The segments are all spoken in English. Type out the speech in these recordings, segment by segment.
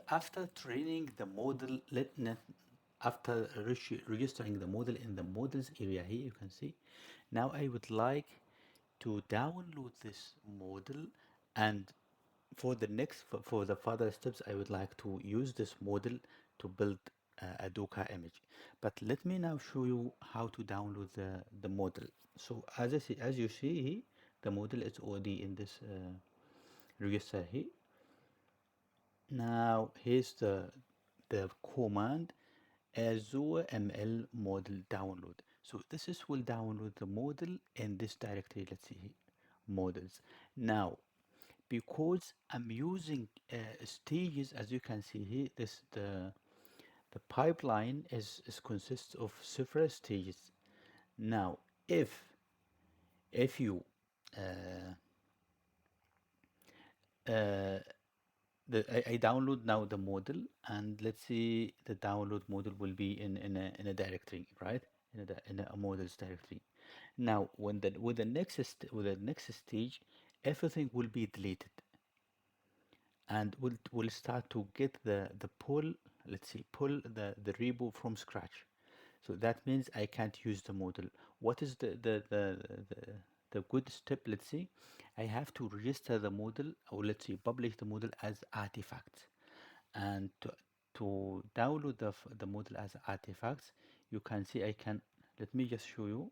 after training the model, after registering the model in the models area here, you can see. Now I would like to download this model, and for the further steps, I would like to use this model to build a Docker image. But let me now show you how to download the model. So as you see here, the model is already in this register here. Now here's the command Azure ML model download. So this is will download the model in this directory. Let's see here, models. Now because I'm using stages, as you can see here, the pipeline is consists of several stages. Now if you uh, uh, I download now the model, and let's see the download model will be in a directory, right? In a models directory. Now when the with the with the next stage, everything will be deleted, and we'll start to get the pull. Let's see, pull the repo from scratch. So that means I can't use the model. What is the good step? Let's see, I have to register the model, or let's see, publish the model as artifacts. And to download the model as artifacts, you can see I can, let me just show you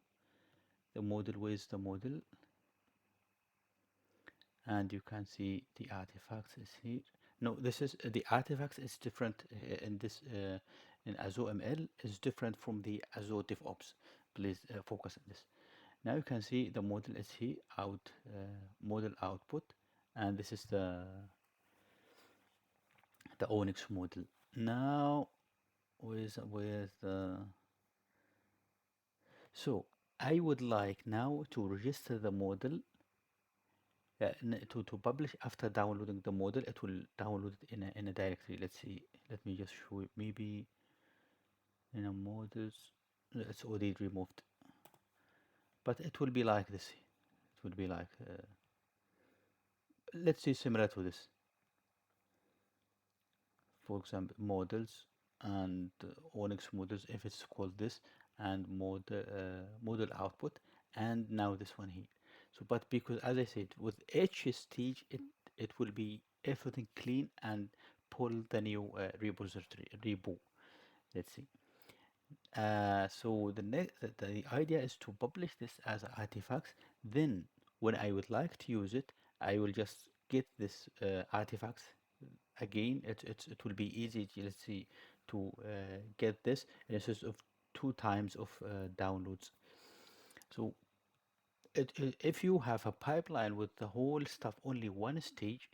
the model. Where's the model? And you can see the artifacts is here. No, this is the artifacts is different in this in Azure ML is different from the Azure DevOps. Please focus on this. Now you can see the model is here, model output, and this is the Onyx model. Now with so I would like now to register the model. To publish after downloading the model, it will download it in a directory. Let's see. Let me just show it. Maybe in a models, it's already removed. But it will be like this. It will be like, let's see, similar to this. For example, models and Onyx models, if it's called this, and model output, and now this one here. So, but because as I said, with each stage, it will be everything clean and pull the new repository repo. Let's see. So the idea is to publish this as artifacts. Then, when I would like to use it, I will just get this artifacts again. It will be easy. Let's see, to get this instead of two times of downloads. So if you have a pipeline with the whole stuff only one stage,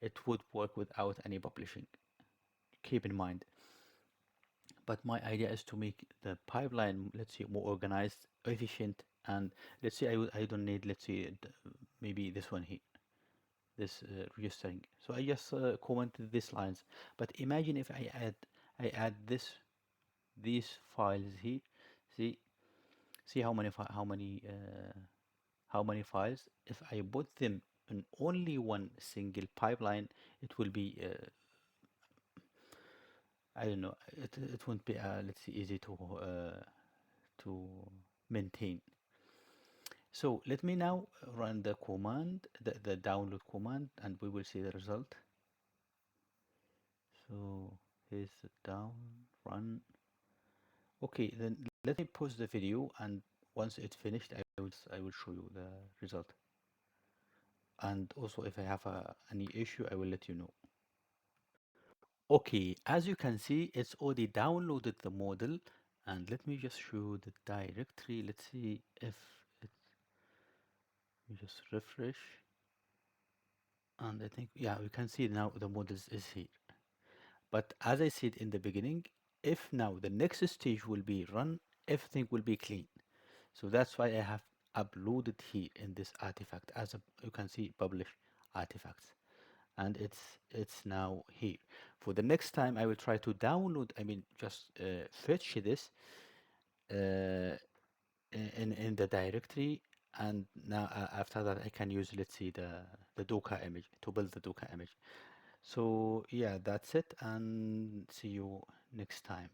it would work without any publishing. Keep in mind. But my idea is to make the pipeline, let's say, more organized, efficient, and let's say I don't need, let's say, maybe this one here, this registering. So I just commented these lines. But imagine if I add these files here. See see how many files. If I put them in only one single pipeline, it will be I don't know. It won't be let's see, easy to maintain. So let me now run the command, the download command, and we will see the result. So here's the down run. Okay, then let me pause the video, and once it's finished, I will show you the result. And also, if I have any issue, I will let you know. Okay, as you can see, it's already downloaded the model, and let me just show the directory. Let's see if it's, we just refresh, and I think, yeah, we can see now the models is here. But as I said in the beginning, if now the next stage will be run, everything will be clean. So that's why I have uploaded here in this artifact, as you can see, publish artifacts, and it's now here. For the next time, I will try to download, I mean, just fetch this uh, in the directory, and now after that I can use, let's see, the Docker image to build the Docker image. So yeah, that's it, and see you next time.